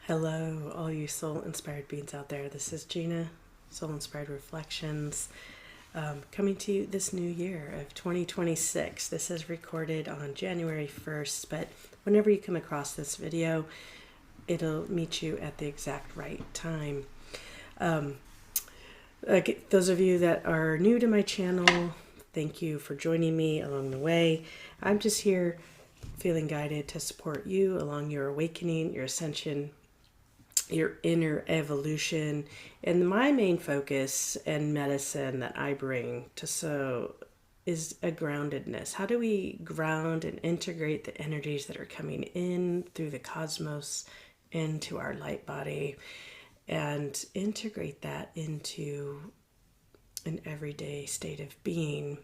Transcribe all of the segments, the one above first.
Hello, all you soul-inspired beings out there. This is Gina, Soul-Inspired Reflections, coming to you this new year of 2026. This is recorded on January 1st, but whenever you come across this video, it'll meet you at the exact right time. Those of you that are new to my channel, thank you for joining me along the way. I'm just here feeling guided to support you along your awakening, your ascension, your inner evolution. And my main focus and medicine that I bring to so is a groundedness. How do we ground and integrate the energies that are coming in through the cosmos into our light body and integrate that into an everyday state of being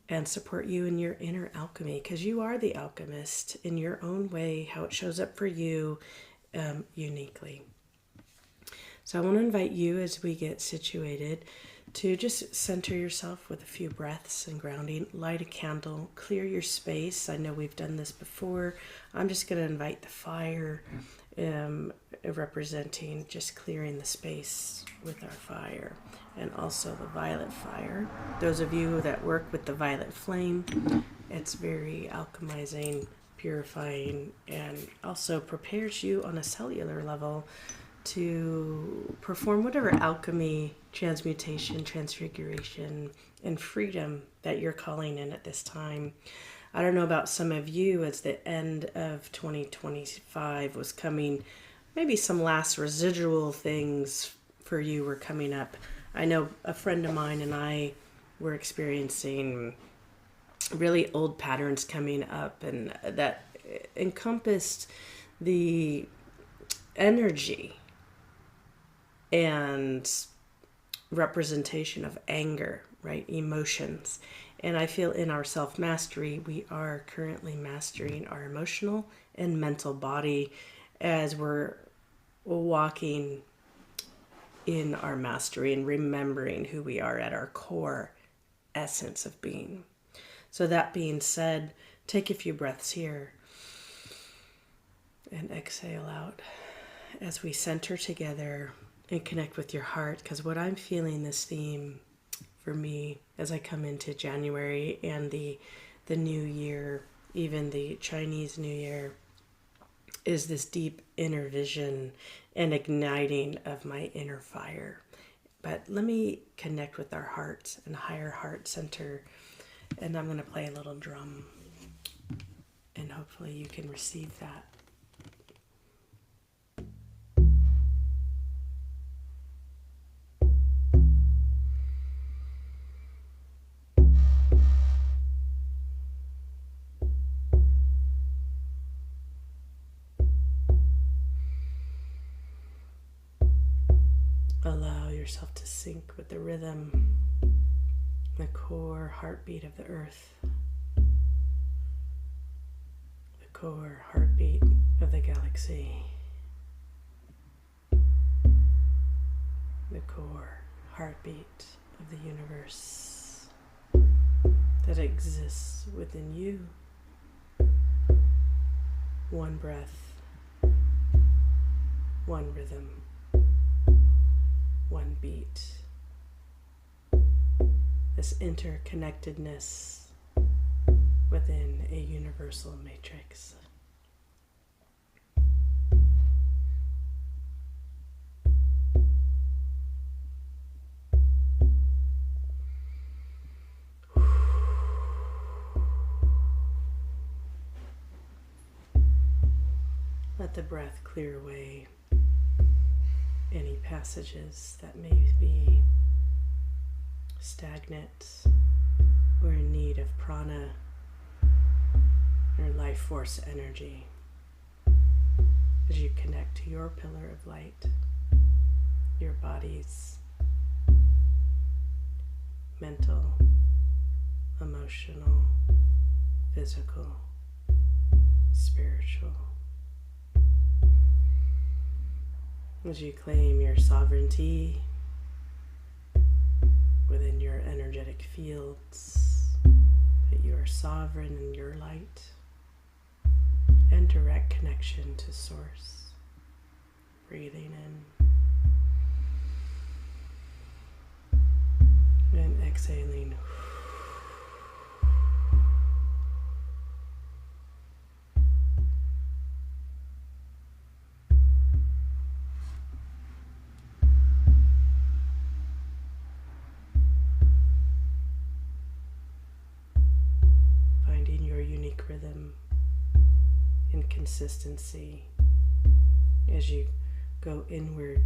and support you in your inner alchemy, because you are the alchemist in your own way, how it shows up for you uniquely. So I want to invite you, as we get situated, to just center yourself with a few breaths and grounding. Light a candle, clear your space. I know we've done this before. I'm just going to invite the fire, representing just clearing the space with our fire, and also the violet fire. Those of you that work with the violet flame, it's very alchemizing, purifying, and also prepares you on a cellular level to perform whatever alchemy, transmutation, transfiguration, and freedom that you're calling in at this time. I don't know about some of you, as the end of 2025 was coming, maybe some last residual things for you were coming up. I know a friend of mine and I were experiencing really old patterns coming up, and that encompassed the energy and representation of anger, right? Emotions. And I feel in our self-mastery, we are currently mastering our emotional and mental body as we're walking in our mastery and remembering who we are at our core essence of being. So that being said, take a few breaths here and exhale out as we center together and connect with your heart. Because what I'm feeling, this theme for me as I come into January and the new year, even the Chinese New Year, is this deep inner vision and igniting of my inner fire. But let me connect with our hearts and higher heart center. And I'm going to play a little drum, and hopefully you can receive that. Allow yourself to sync with the rhythm, the core heartbeat of the earth, the core heartbeat of the galaxy, the core heartbeat of the universe that exists within you. One breath, one rhythm, one beat. This interconnectedness within a universal matrix. Let the breath clear away any passages that may be stagnant or in need of prana or life force energy as you connect to your pillar of light, your body's mental, emotional, physical, spiritual. As you claim your sovereignty within your energetic fields, that you are sovereign in your light and direct connection to Source. Breathing in and exhaling. Finding your unique rhythm and consistency as you go inward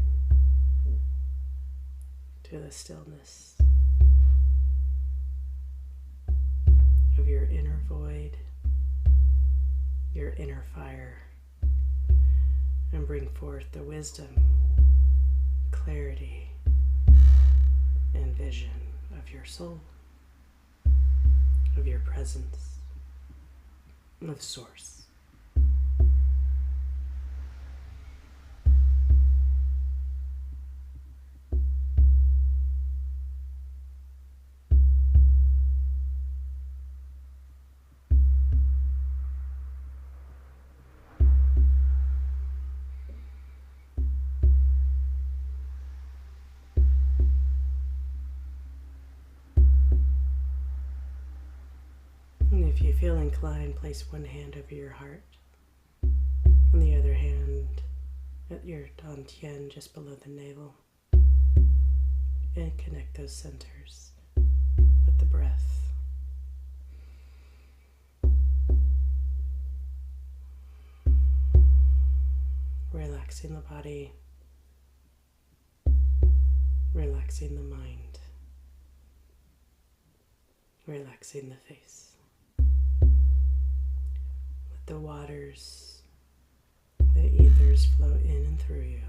to the stillness of your inner void, your inner fire, and bring forth the wisdom, clarity, and vision of your soul, of your presence, of Source. And if you feel inclined, place one hand over your heart and the other hand at your dantian just below the navel, and connect those centers with the breath. Relaxing the body, relaxing the mind, relaxing the face. Let the waters, the ethers flow in and through you.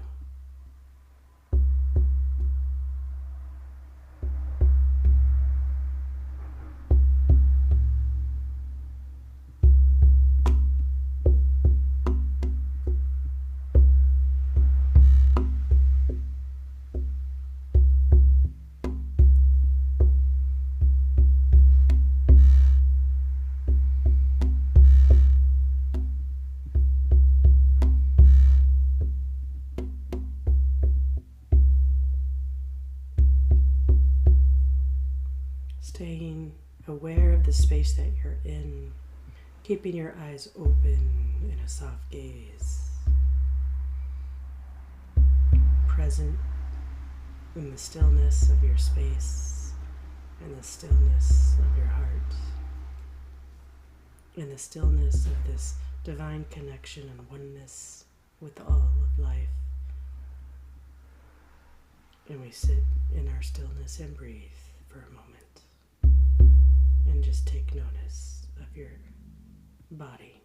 Staying aware of the space that you're in, keeping your eyes open in a soft gaze, present in the stillness of your space, and the stillness of your heart, in the stillness of this divine connection and oneness with all of life. And we sit in our stillness and breathe for a moment. And just take notice of your body.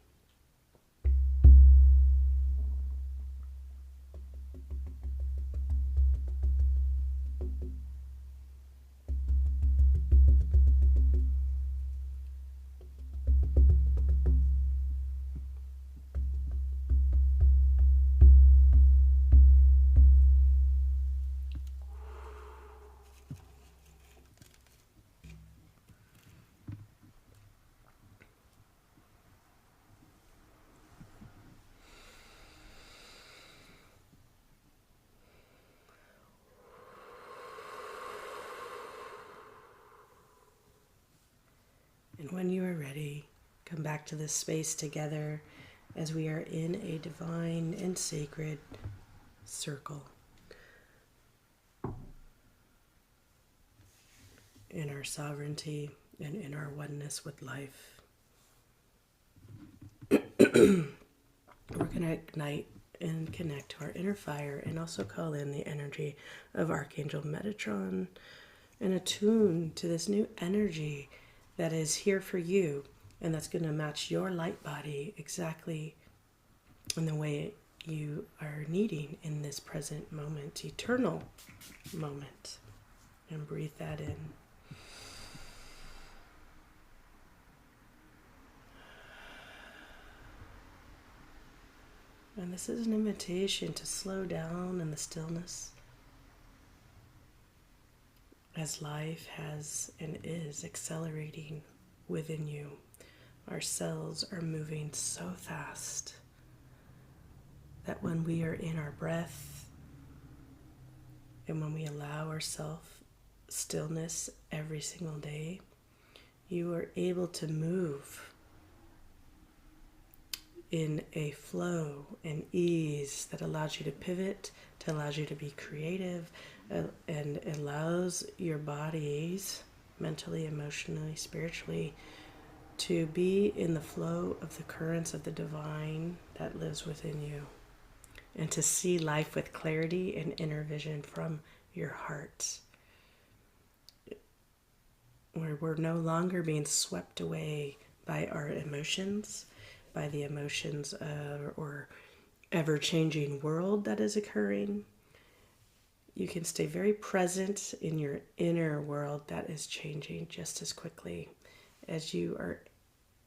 And when you are ready, come back to this space together as we are in a divine and sacred circle. In our sovereignty and in our oneness with life. We're going to ignite and connect to our inner fire and also call in the energy of Archangel Metatron and attune to this new energy that is here for you and that's going to match your light body exactly in the way you are needing in this present moment, eternal moment. And breathe that in. And this is an invitation to slow down in the stillness as life has and is accelerating within you. Our cells are moving so fast. that when we are in our breath and when we allow ourselves stillness every single day, you are able to move in a flow and ease that allows you to pivot, that allows you to be creative, and allows your bodies, mentally, emotionally, spiritually, to be in the flow of the currents of the divine that lives within you, and to see life with clarity and inner vision from your heart, where we're no longer being swept away by our emotions, by the emotions or ever-changing world that is occurring. You can stay very present in your inner world that is changing just as quickly as you are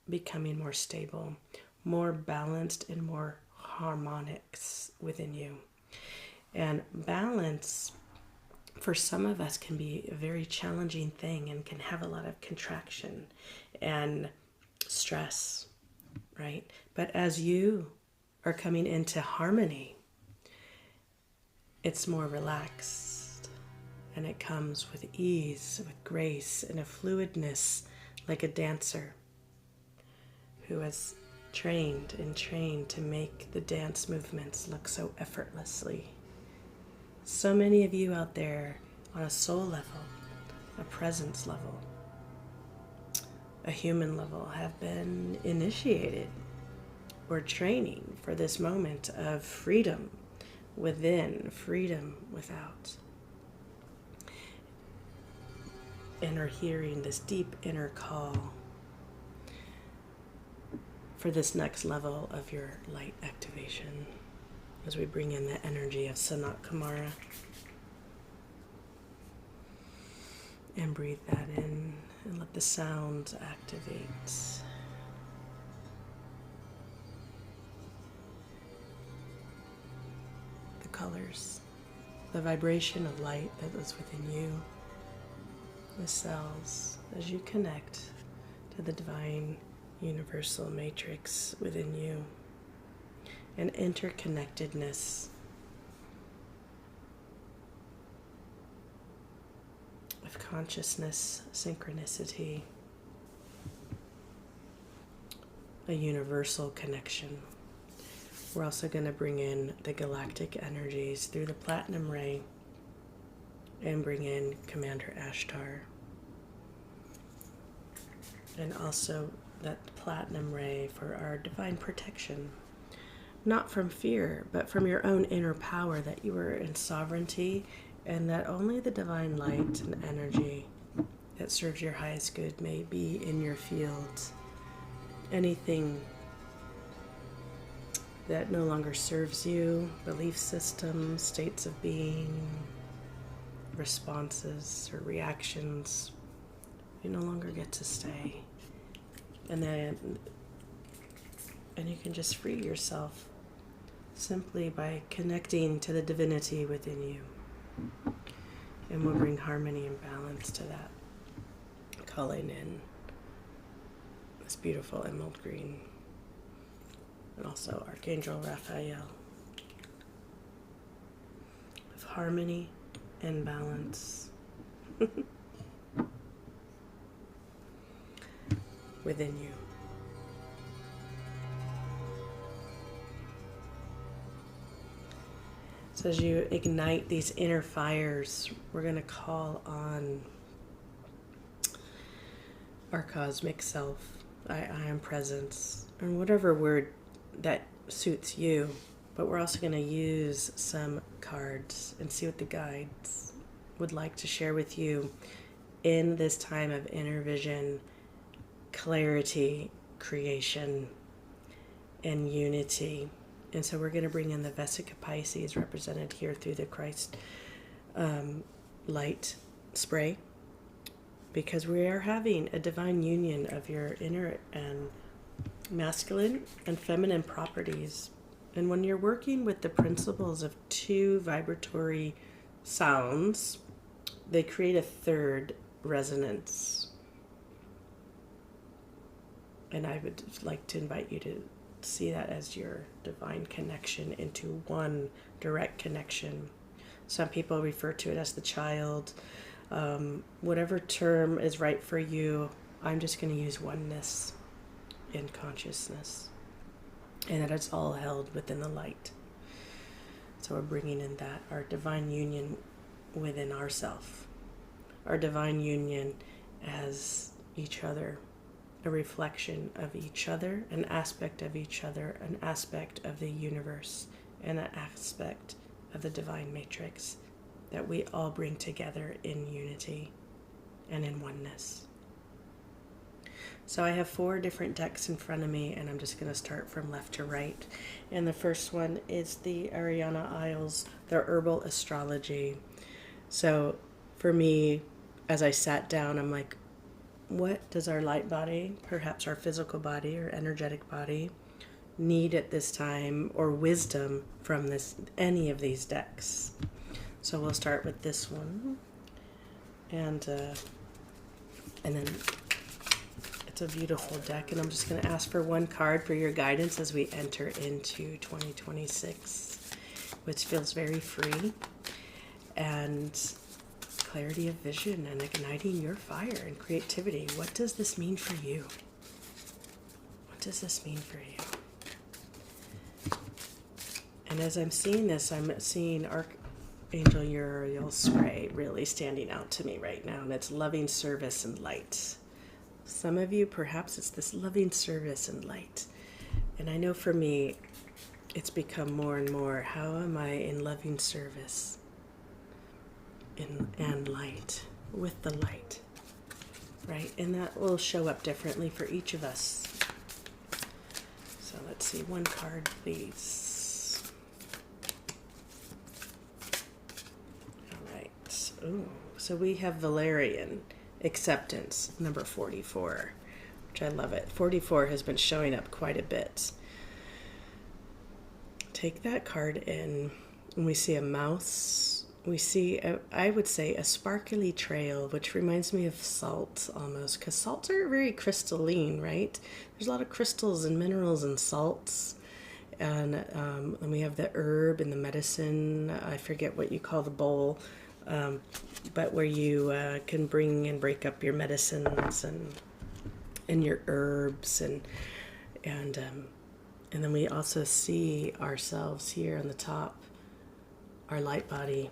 becoming more stable, more balanced, and more harmonics within you. And balance, for some of us, can be a very challenging thing and can have a lot of contraction and stress, right? But as you are coming into harmony, it's more relaxed, and it comes with ease, with grace, and a fluidness, like a dancer who has trained to make the dance movements look so effortlessly. So many of you out there on a soul level, a presence level, a human level have been initiated or training for this moment of freedom within, freedom without, and are hearing this deep inner call for this next level of your light activation as we bring in the energy of Sanat Kumara. And breathe that in and let the sounds activate. The colors, the vibration of light that is within you, the cells, as you connect to the divine universal matrix within you, and interconnectedness of consciousness, synchronicity, a universal connection. We're also going to bring in the galactic energies through the platinum ray and bring in Commander Ashtar. And also that platinum ray for our divine protection. Not from fear, but from your own inner power, that you are in sovereignty, and that only the divine light and energy that serves your highest good may be in your field. Anything that no longer serves you, belief systems, states of being, responses or reactions, you no longer get to stay. And you can just free yourself simply by connecting to the divinity within you. And we'll bring harmony and balance to that, calling in this beautiful emerald green, and also Archangel Raphael, of harmony and balance within you. So as you ignite these inner fires, we're going to call on our cosmic self, I am presence, and whatever word that suits you. But we're also going to use some cards and see what the guides would like to share with you in this time of inner vision, clarity, creation, and unity. And so we're going to bring in the Vesica Pisces, represented here through the Christ light spray, because we are having a divine union of your inner and masculine and feminine properties. And when you're working with the principles of two vibratory sounds, they create a third resonance. And I would like to invite you to see that as your divine connection into one direct connection. Some people refer to it as the child. Whatever term is right for you, I'm just going to use oneness in consciousness. And that it's all held within the light. So we're bringing in that, our divine union within ourself. Our divine union as each other, a reflection of each other, an aspect of each other, an aspect of the universe, and an aspect of the divine matrix that we all bring together in unity and in oneness. So I have 4 different decks in front of me, and I'm just going to start from left to right. And the first one is the Adriana Ayales, the herbal astrology. So for me, as I sat down, I'm like, what does our light body, perhaps our physical body or energetic body, need at this time, or wisdom from any of these decks? So we'll start with this one, and then it's a beautiful deck, and I'm just going to ask for one card for your guidance as we enter into 2026, which feels very free and clarity of vision and igniting your fire and creativity. What does this mean for you? What does this mean for you? And as I'm seeing this, I'm seeing Archangel Uriel Spray really standing out to me right now, and it's loving service and light. Some of you, perhaps it's this loving service and light. And I know for me, it's become more and more, how am I in loving service and light, with the light, right? And that will show up differently for each of us. So let's see, one card, please. All right. Ooh, so we have Valerian. Acceptance, number 44, which I love it. 44 has been showing up quite a bit. Take that card in, and we see a mouse. We see, I would say, a sparkly trail, which reminds me of salt almost, because salts are very crystalline, right? There's a lot of crystals and minerals and salts. And we have the herb and the medicine. I forget what you call the bowl. But where you can bring and break up your medicines and your herbs and then we also see ourselves here on the top, our light body.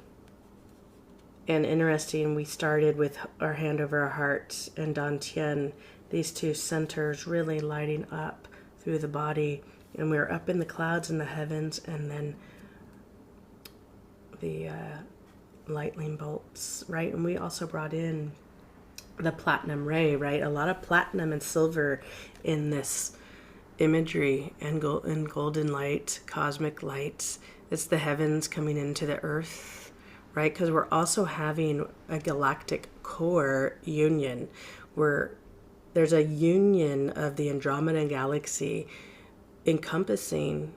And interesting, we started with our hand over our heart and Dantian, these 2 centers really lighting up through the body, and we're up in the clouds in the heavens, and then the lightning bolts, right? And we also brought in the platinum ray, right? A lot of platinum and silver in this imagery, and golden light, cosmic light. It's the heavens coming into the earth, right? Because we're also having a galactic core union where there's a union of the Andromeda galaxy encompassing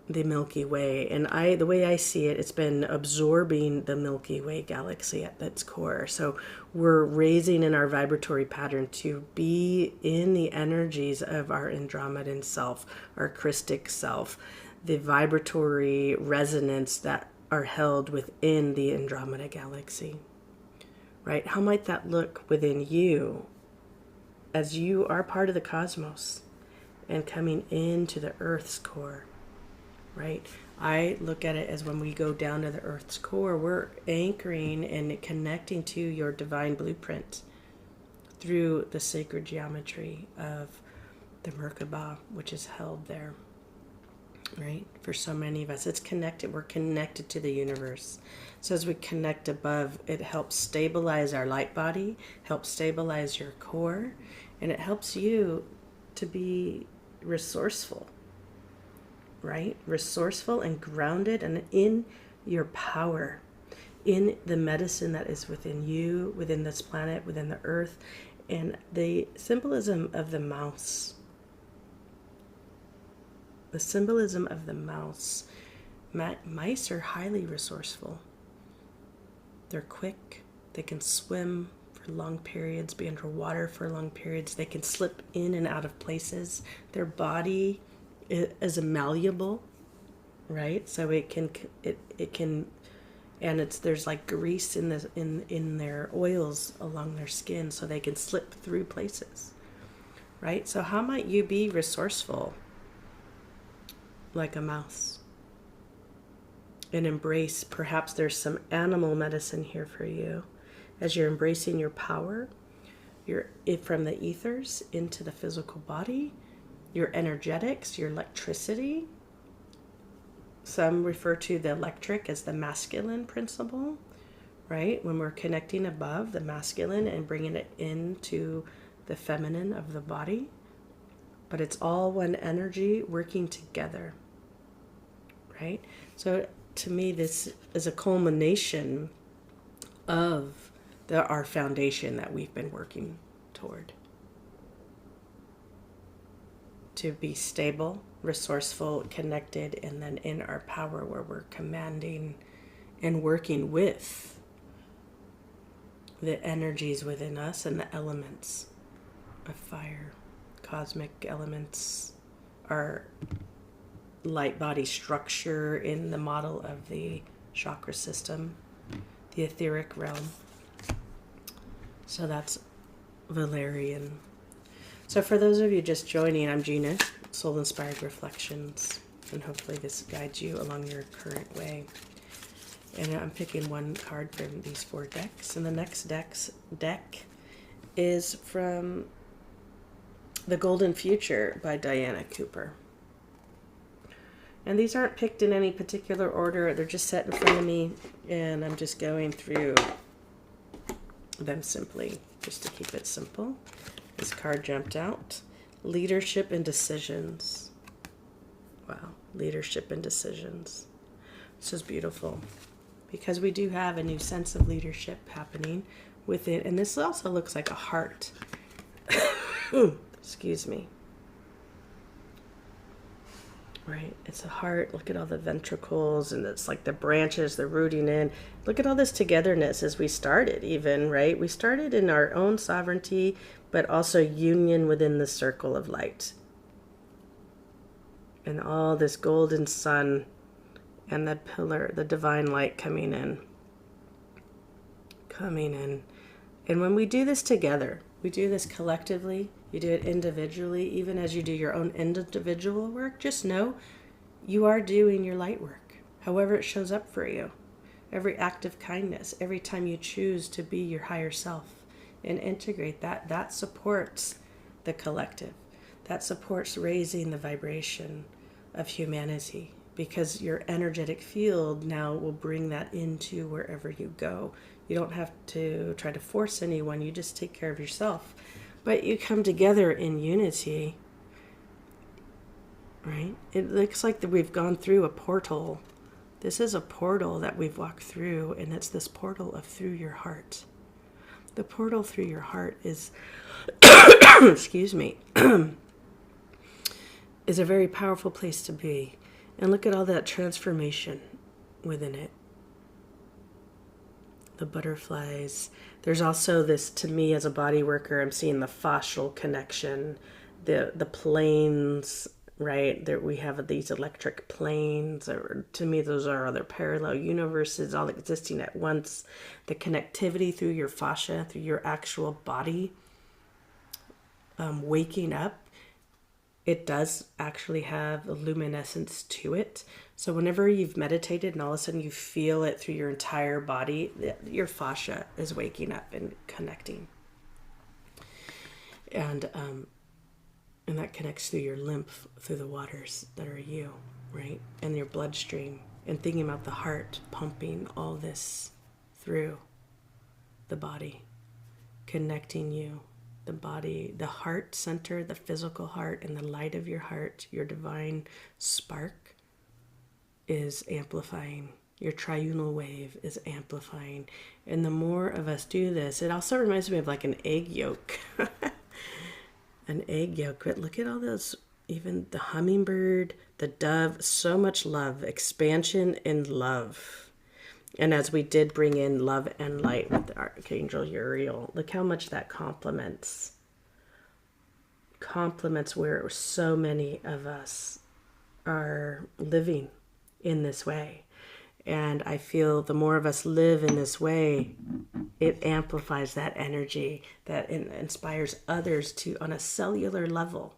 the Milky Way. And the way I see it, it's been absorbing the Milky Way galaxy at its core. So we're raising in our vibratory pattern to be in the energies of our Andromedan self, our Christic self, the vibratory resonance that are held within the Andromeda galaxy, right? How might that look within you as you are part of the cosmos and coming into the Earth's core? Right? I look at it as when we go down to the Earth's core, we're anchoring and connecting to your divine blueprint through the sacred geometry of the Merkaba, which is held there. Right? For so many of us, it's connected. We're connected to the universe. So as we connect above, it helps stabilize our light body, helps stabilize your core, and it helps you to be resourceful. Right? Resourceful and grounded and in your power, in the medicine that is within you, within this planet, within the earth. And the symbolism of the mouse, mice are highly resourceful. They're quick. They can swim for long periods, be underwater for long periods. They can slip in and out of places. Their body is malleable, right? So it can, and there's like grease in their oils along their skin, so they can slip through places, right? So how might you be resourceful like a mouse and embrace, perhaps there's some animal medicine here for you as you're embracing your power, from the ethers into the physical body, your energetics, your electricity. Some refer to the electric as the masculine principle, right? When we're connecting above the masculine and bringing it into the feminine of the body. But it's all one energy working together, right? So to me, this is a culmination of our foundation that we've been working toward. To be stable, resourceful, connected, and then in our power where we're commanding and working with the energies within us and the elements of fire, cosmic elements, our light body structure in the model of the chakra system, the etheric realm. So that's Valerian. So for those of you just joining, I'm Gina, Soul Inspired Reflections, and hopefully this guides you along your current way. And I'm picking one card from these 4 decks, and the next deck is from The Golden Future by Diana Cooper. And these aren't picked in any particular order, they're just set in front of me, and I'm just going through them simply, just to keep it simple. This card jumped out. Leadership and decisions. Wow, leadership and decisions. This is beautiful because we do have a new sense of leadership happening with it. And this also looks like a heart. Excuse me. Right, it's a heart. Look at all the ventricles, and it's like the branches, they're rooting in. Look at all this togetherness as we started even, right? We started in our own sovereignty, but also union within the circle of light. And all this golden sun and the pillar, the divine light coming in. And when we do this together, we do this collectively, you do it individually, even as you do your own individual work, just know you are doing your light work, however it shows up for you. Every act of kindness, every time you choose to be your higher self and integrate that, that supports the collective. That supports raising the vibration of humanity, because your energetic field now will bring that into wherever you go. You don't have to try to force anyone, you just take care of yourself. But you come together in unity, right? It looks like that we've gone through a portal. This is a portal that we've walked through, and it's this portal of through your heart. The portal through your heart is, excuse me, is a very powerful place to be. And look at all that transformation within it. The butterflies. There's also this, to me as a body worker, I'm seeing the fascial connection, the planes, right? There we have these electric planes. Or, to me, those are other parallel universes all existing at once. The connectivity through your fascia, through your actual body, waking up. It does actually have a luminescence to it. So whenever you've meditated and all of a sudden you feel it through your entire body, your fascia is waking up and connecting. And that connects through your lymph, through the waters that are you, right? And your bloodstream. And thinking about the heart pumping all this through the body, connecting you. The body, the heart center, the physical heart, and the light of your heart, your divine spark is amplifying. Your triunal wave is amplifying. And the more of us do this, it also reminds me of like an egg yolk. An egg yolk. But look at all those, even the hummingbird, the dove, so much love, expansion and love. And as we did bring in love and light with the Archangel Uriel, look how much that complements where so many of us are living in this way. And I feel the more of us live in this way, it amplifies that energy that inspires others to, on a cellular level,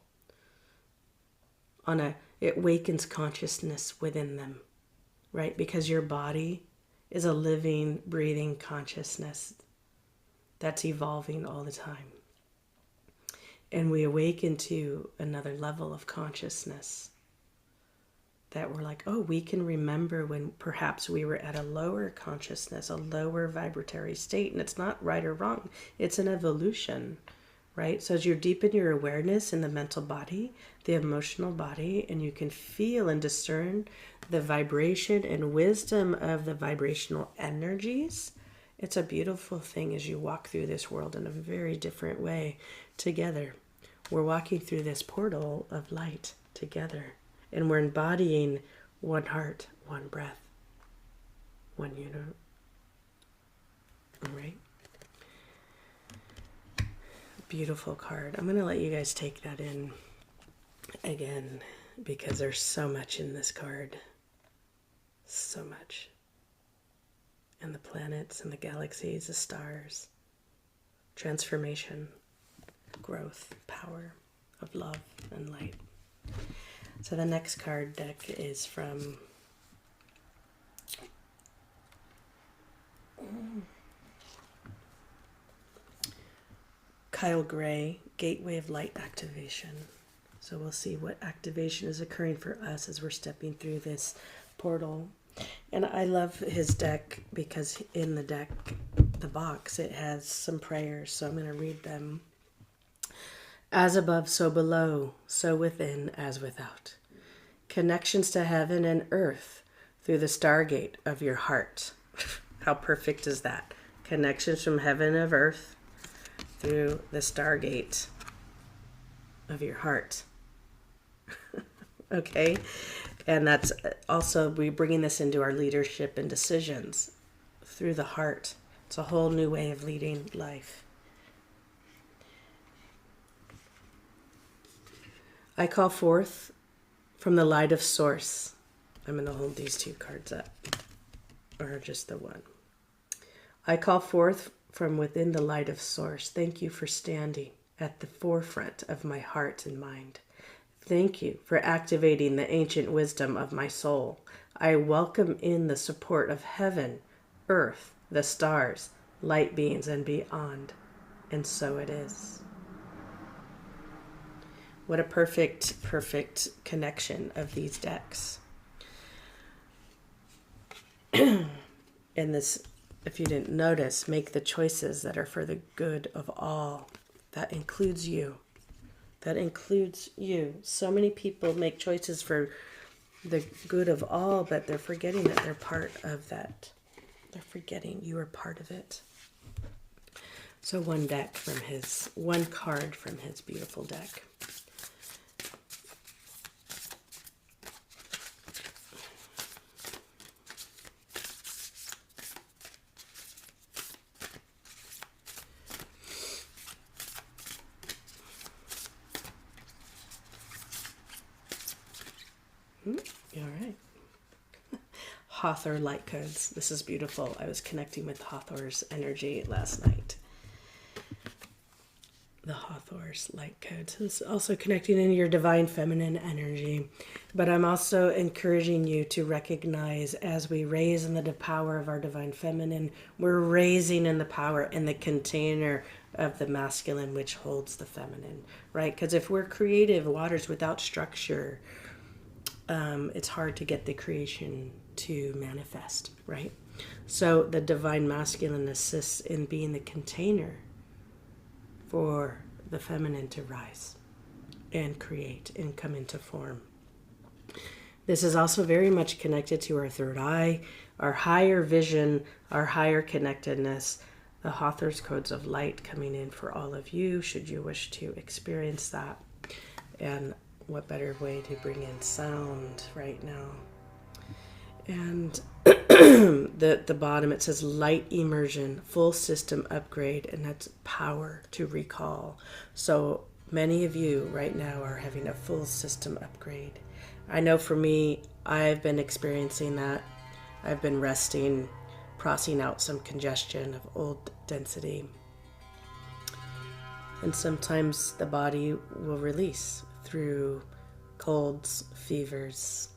it awakens consciousness within them, right? Because your body is a living, breathing consciousness that's evolving all the time. And we awaken to another level of consciousness that we're like, oh, we can remember when perhaps we were at a lower consciousness, a lower vibratory state. And it's not right or wrong. It's an evolution, right? So as you deepen your awareness in the mental body, the emotional body, and you can feel and discern the vibration and wisdom of the vibrational energies, it's a beautiful thing as you walk through this world in a very different way together. We're walking through this portal of light together, and we're embodying one heart, one breath, one unit. All right? Beautiful card. I'm going to let you guys take that in again because there's so much in this card. So much. And the planets and the galaxies, the stars. Transformation, growth, power of love and light. So the next card deck is from Kyle Gray, Gateway of Light Activation. So we'll see what activation is occurring for us as we're stepping through this portal. And I love his deck because in the deck, the box, it has some prayers. So I'm going to read them. As above, so below, so within as without. Connections to heaven and earth through the stargate of your heart. How perfect is that? Connections from heaven and earth through the stargate of your heart. Okay? And that's also, we're bringing this into our leadership and decisions through the heart. It's a whole new way of leading life. I call forth from the light of source. I'm going to hold these two cards up, or just the one. I call forth from within the light of source. Thank you for standing at the forefront of my heart and mind. Thank you for activating the ancient wisdom of my soul. I welcome in the support of heaven, earth, the stars, light beings, and beyond. And so it is. What a perfect, perfect connection of these decks. And this, if you didn't notice, make the choices that are for the good of all. That includes you. That includes you. So many people make choices for the good of all, but they're forgetting that they're part of that. They're forgetting you are part of it. So one card from his beautiful deck. All right. Hathor light codes. This is beautiful. I was connecting with Hathor's energy last night. The Hathor's light codes. It's also connecting into your divine feminine energy. But I'm also encouraging you to recognize as we raise in the power of our divine feminine, we're raising in the power in the container of the masculine, which holds the feminine, right? Because if we're creative waters without structure, it's hard to get the creation to manifest, right? So the divine masculine assists in being the container for the feminine to rise and create and come into form. This is also very much connected to our third eye, our higher vision, our higher connectedness, the Hathor's codes of light coming in for all of you, should you wish to experience that. And what better way to bring in sound right now? And the bottom, it says light immersion, full system upgrade, and that's power to recall. So many of you right now are having a full system upgrade, I know for me, I've been experiencing that. I've been resting, processing out some congestion of old density. And sometimes the body will release through colds, fevers,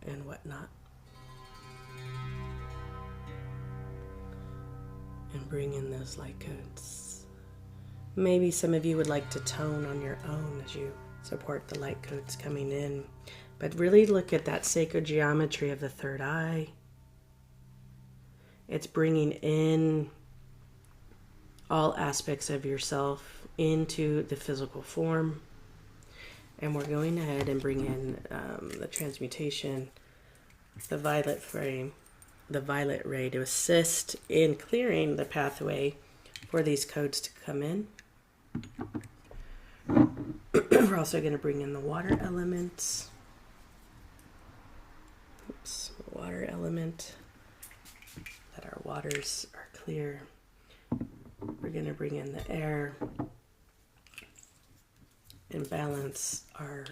and whatnot. And bring in those light codes. Maybe some of you would like to tone on your own as you support the light codes coming in. But really look at that sacred geometry of the third eye. It's bringing in all aspects of yourself into the physical form. And we're going ahead and bring in the transmutation, the violet flame, the violet ray to assist in clearing the pathway for these codes to come in. We're also going to bring in the water element. Oops, water element. That our waters are clear. We're going to bring in the air and balance our,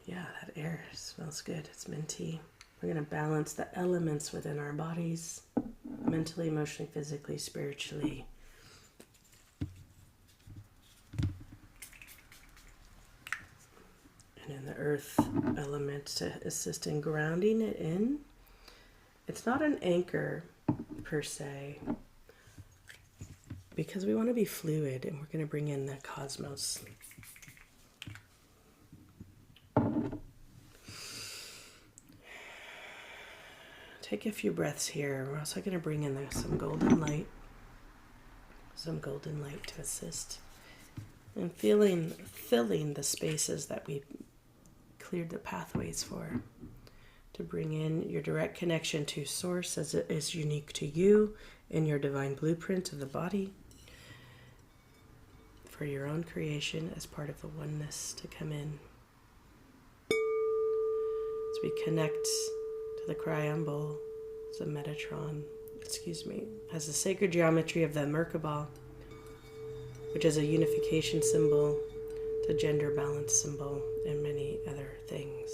yeah, that air smells good. It's minty. We're going to balance the elements within our bodies, mentally, emotionally, physically, spiritually. And in the earth element to assist in grounding it in. It's not an anchor per se, because we want to be fluid, and we're going to bring in the cosmos. Take a few breaths here. We're also going to bring in some golden light to assist in filling the spaces that we cleared the pathways for, to bring in your direct connection to source as it is unique to you in your divine blueprint of the body, for your own creation as part of the oneness to come in. As we connect to the cryon bowl, the Metatron, has the sacred geometry of the Merkabah, which is a unification symbol, the gender balance symbol, and many other things.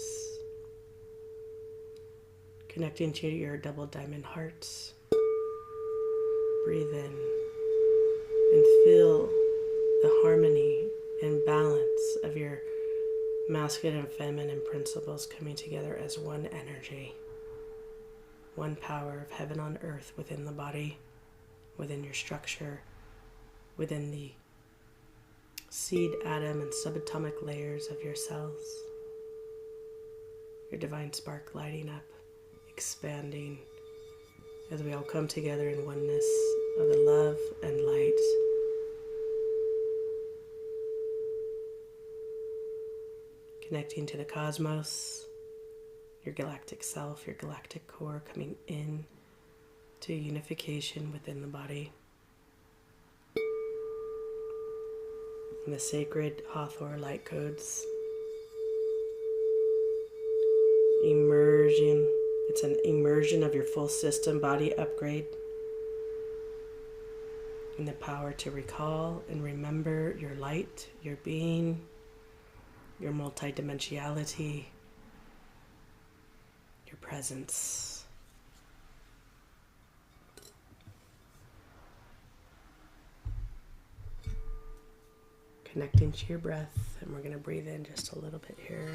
Connecting to your double diamond hearts. Breathe in and feel the harmony and balance of your masculine and feminine principles coming together as one energy, one power of heaven on earth within the body, within your structure, within the seed, atom, and subatomic layers of your cells. Your divine spark lighting up, expanding, as we all come together in oneness of the love and light. Connecting to the cosmos, your galactic self, your galactic core, coming in to unification within the body. And the sacred Hathor light codes. Immersion. It's an immersion of your full system body upgrade. And the power to recall and remember your light, your being, your multidimensionality, your presence. Connecting to your breath, and we're going to breathe in just a little bit here.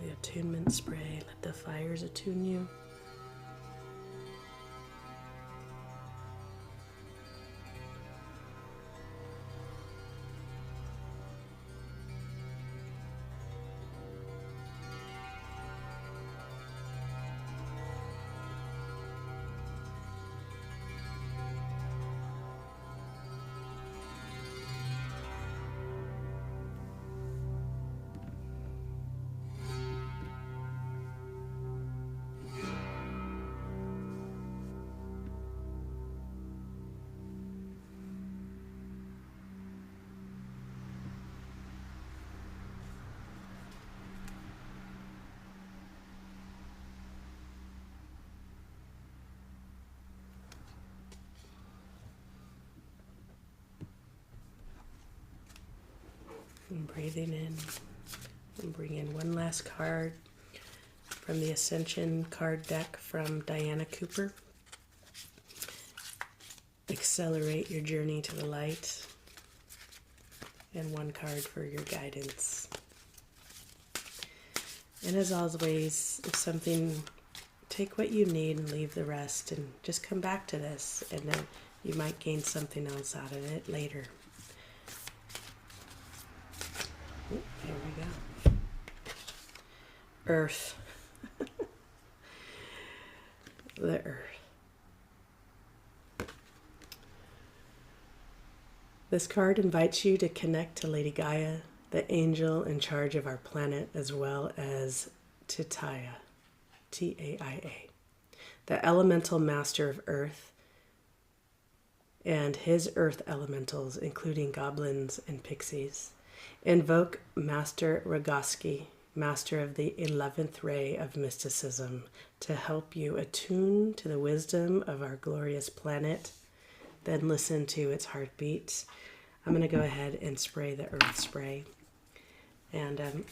The attunement spray, let the fires attune you. And breathing in. And bring in one last card from the Ascension card deck from Diana Cooper. Accelerate your journey to the light. And one card for your guidance. And as always, if something, take what you need and leave the rest, and just come back to this, and then you might gain something else out of it later. Ooh, there we go. Earth. The earth. This card invites you to connect to Lady Gaia, the angel in charge of our planet, as well as to Taia, T-A-I-A, the elemental master of Earth, and his earth elementals, including goblins and pixies. Invoke Master Rogoski, master of the 11th ray of mysticism, to help you attune to the wisdom of our glorious planet. Then listen to its heartbeat. I'm going to go ahead and spray the earth spray. And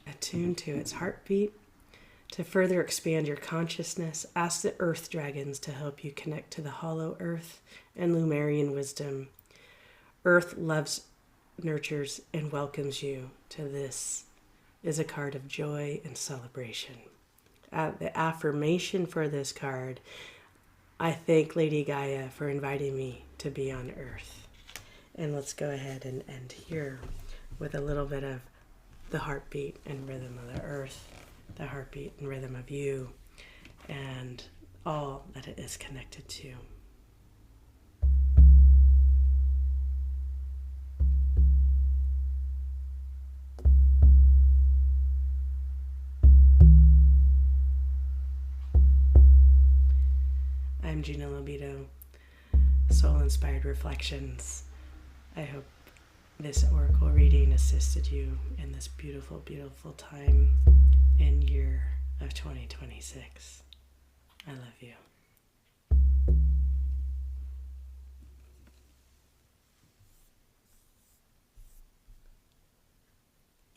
attune to its heartbeat. To further expand your consciousness, ask the earth dragons to help you connect to the hollow earth and Lumerian wisdom. Earth loves, nurtures, and welcomes you to this is a card of joy and celebration. The affirmation for this card: I thank Lady Gaia for inviting me to be on Earth. And let's go ahead and end here with a little bit of the heartbeat and rhythm of the earth, the heartbeat and rhythm of you, and all that it is connected to. I'm Gina Lobito, Soul Inspired Reflections. I hope this oracle reading assisted you in this beautiful, beautiful time and year of 2026. I love you.